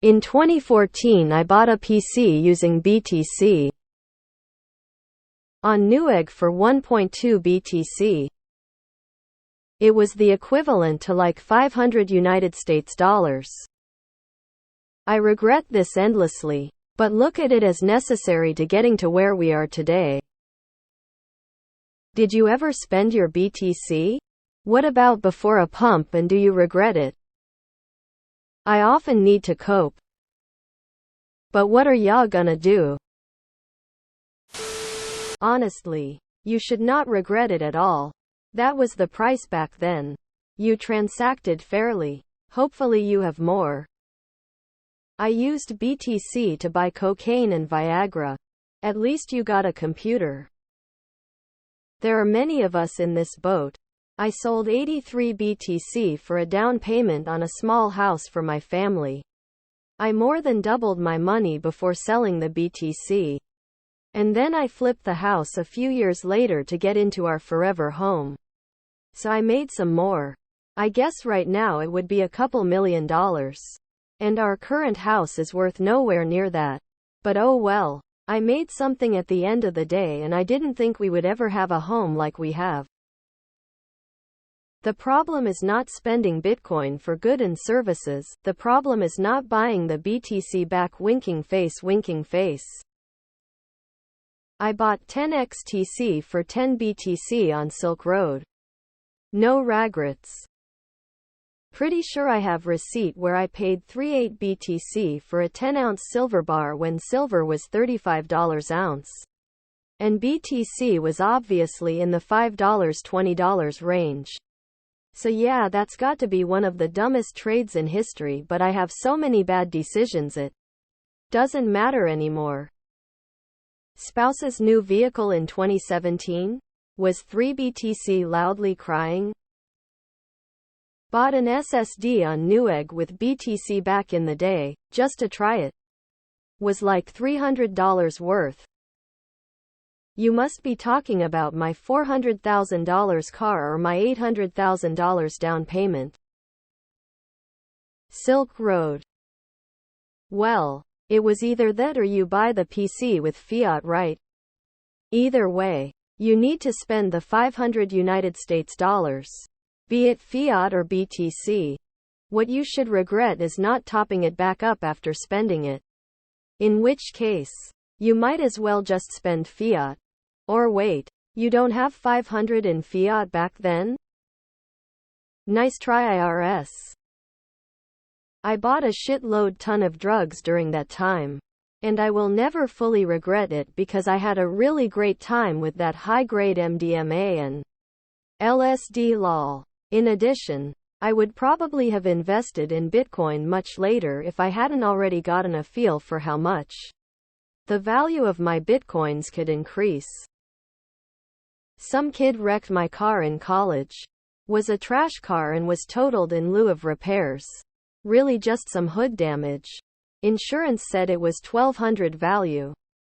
In 2014 I bought a PC using BTC on Newegg for 1.2 BTC. It was the equivalent to like 500 United States dollars. I regret this endlessly, but look at it as necessary to getting to where we are today. Did you ever spend your BTC? What about before a pump, and do you regret it? I often need to cope. But what are ya gonna do? Honestly, you should not regret it at all. That was the price back then. You transacted fairly. Hopefully you have more. I used BTC to buy cocaine and Viagra. At least you got a computer. There are many of us in this boat. I sold 83 BTC for a down payment on a small house for my family. I more than doubled my money before selling the BTC. And then I flipped the house a few years later to get into our forever home. So I made some more. I guess right now it would be a couple $1,000,000. And our current house is worth nowhere near that. But oh well. I made something at the end of the day, and I didn't think we would ever have a home like we have. The problem is not spending Bitcoin for goods and services. The problem is not buying the BTC back. Winking face, winking face. I bought 10 XTC for 10 BTC on Silk Road. No regrets. Pretty sure I have receipt where I paid 38 BTC for a 10-ounce silver bar when silver was $35 ounce. And BTC was obviously in the $5-$20 range. So yeah, that's got to be one of the dumbest trades in history, but I have so many bad decisions it doesn't matter anymore. Spouse's new vehicle in 2017? Was 3 BTC loudly crying? Bought an SSD on Newegg with BTC back in the day, just to try it. Was like $300 worth. You must be talking about my $400,000 car or my $800,000 down payment. Silk Road. Well, it was either that or you buy the PC with fiat, right? Either way, you need to spend the 500 United States dollars. Be it fiat or BTC. What you should regret is not topping it back up after spending it. In which case, you might as well just spend fiat. Or wait, you don't have 500 in fiat back then? Nice try, IRS. I bought a shitload ton of drugs during that time. And I will never fully regret it because I had a really great time with that high-grade MDMA and LSD lol. In addition, I would probably have invested in Bitcoin much later if I hadn't already gotten a feel for how much the value of my Bitcoins could increase. Some kid wrecked my car in college. Was a trash car and was totaled in lieu of repairs. Really just some hood damage. Insurance said it was $1,200 value.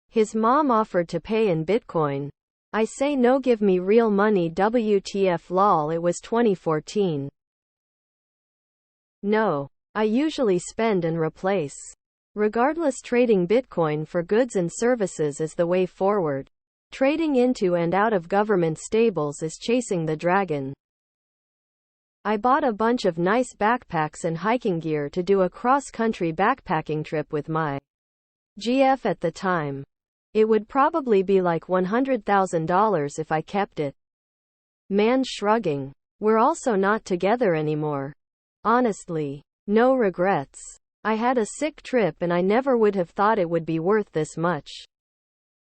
His mom offered to pay in Bitcoin. I say no, give me real money, WTF lol. It was 2014. No. I usually spend and replace. Regardless, trading Bitcoin for goods and services is the way forward. Trading into and out of government stables is chasing the dragon. I bought a bunch of nice backpacks and hiking gear to do a cross-country backpacking trip with my GF at the time. It would probably be like $100,000 if I kept it. Man shrugging. We're also not together anymore. Honestly, no regrets. I had a sick trip and I never would have thought it would be worth this much.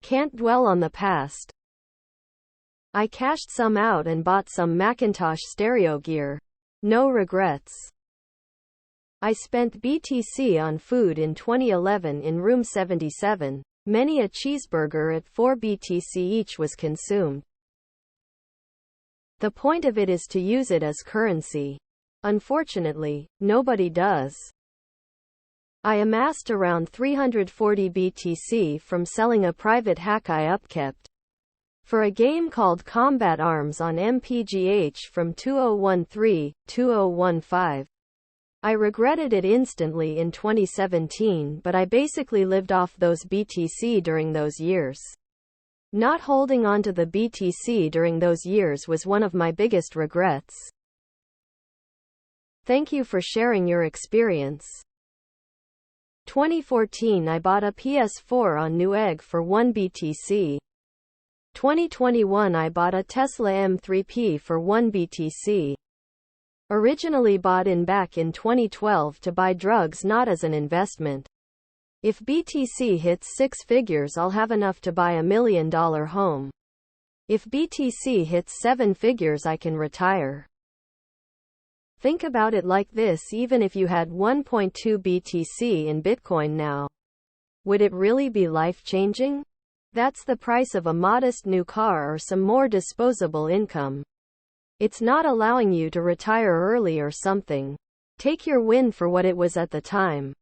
Can't dwell on the past. I cashed some out and bought some Macintosh stereo gear. No regrets. I spent BTC on food in 2011 in room 77. Many a cheeseburger at 4 BTC each was consumed. The point of it is to use it as currency. Unfortunately, nobody does. I amassed around 340 BTC from selling a private hack I upkept for a game called Combat Arms on MPGH from 2013-2015. I regretted it instantly in 2017, but I basically lived off those BTC during those years. Not holding on to the BTC during those years was one of my biggest regrets. Thank you for sharing your experience. 2014 I bought a PS4 on Newegg for 1 BTC. 2021 I bought a Tesla M3P for 1 BTC. Originally bought back in 2012 to buy drugs, not as an investment. If BTC hits 6 figures, I'll have enough to buy $1 million home. If BTC hits 7 figures, I can retire. Think about it like this: even if you had 1.2 BTC in Bitcoin now, would it really be life-changing? That's the price of a modest new car or some more disposable income. It's not allowing you to retire early or something. Take your win for what it was at the time.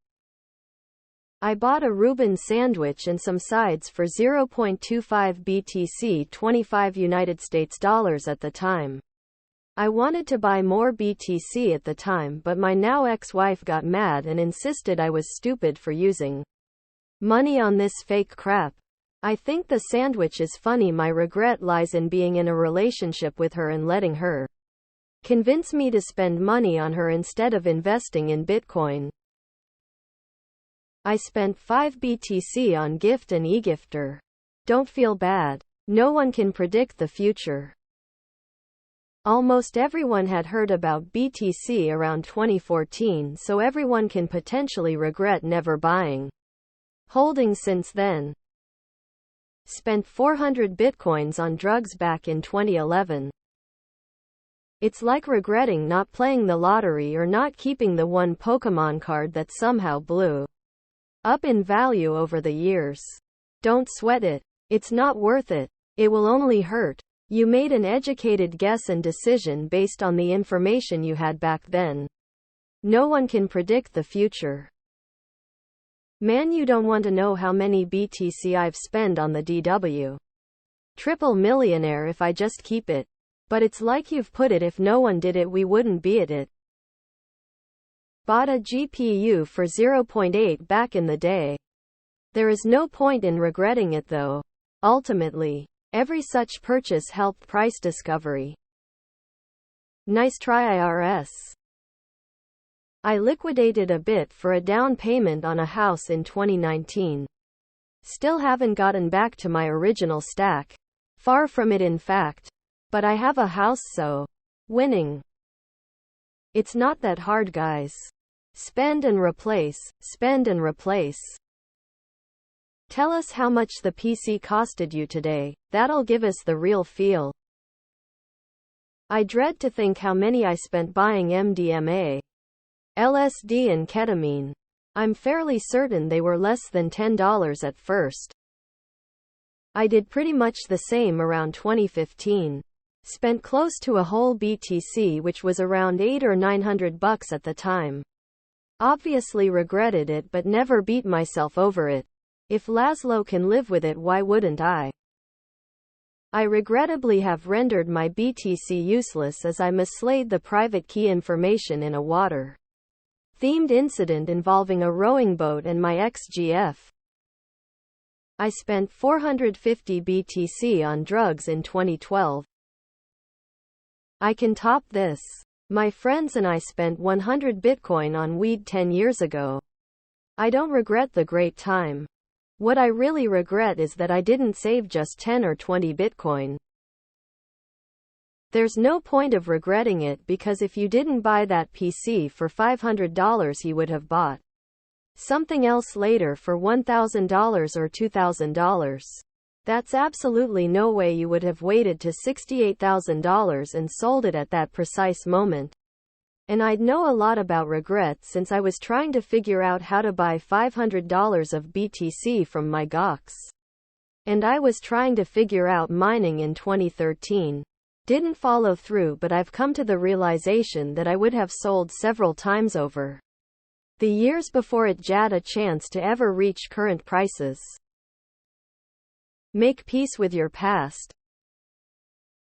I bought a Reuben sandwich and some sides for 0.25 BTC, 25 United States dollars at the time. I wanted to buy more BTC at the time, but my now ex-wife got mad and insisted I was stupid for using money on this fake crap. I think the sandwich is funny. My regret lies in being in a relationship with her and letting her convince me to spend money on her instead of investing in Bitcoin. I spent 5 BTC on gift and e-gifter. Don't feel bad. No one can predict the future. Almost everyone had heard about BTC around 2014, so everyone can potentially regret never buying holding since then. Spent 400 bitcoins on drugs back in 2011. It's like regretting not playing the lottery or not keeping the one Pokemon card that somehow blew up in value over the years. Don't sweat it. It's not worth it. It will only hurt. You made an educated guess and decision based on the information you had back then. No one can predict the future. Man, you don't want to know how many BTC I've spent on the DW. Triple millionaire if I just keep it. But it's like you've put it: if no one did it, we wouldn't be at it. Bought a GPU for 0.8 back in the day. There is no point in regretting it though. Ultimately, every such purchase helped price discovery. Nice try, IRS. I liquidated a bit for a down payment on a house in 2019. Still haven't gotten back to my original stack. Far from it, in fact. But I have a house, so winning. It's not that hard, guys. Spend and replace, spend and replace. Tell us how much the PC costed you today. That'll give us the real feel. I dread to think how many I spent buying MDMA, LSD and ketamine. I'm fairly certain they were less than $10 at first. I did pretty much the same around 2015. Spent close to a whole BTC, which was around $800 or $900 at the time. Obviously regretted it, but never beat myself over it. If Laszlo can live with it, why wouldn't I? I regrettably have rendered my BTC useless as I mislaid the private key information in a water-themed incident involving a rowing boat and my ex-GF. I spent 450 BTC on drugs in 2012. I can top this. My friends and I spent 100 Bitcoin on weed 10 years ago. I don't regret the great time. What I really regret is that I didn't save just 10 or 20 Bitcoin. There's no point of regretting it, because if you didn't buy that PC for $500, you would have bought something else later for $1,000 or $2,000. That's absolutely no way you would have waited to $68,000 and sold it at that precise moment. And I'd know a lot about regret since I was trying to figure out how to buy $500 of BTC from my Gox. And I was trying to figure out mining in 2013. Didn't follow through, but I've come to the realization that I would have sold several times over the years before it had a chance to ever reach current prices. Make peace with your past.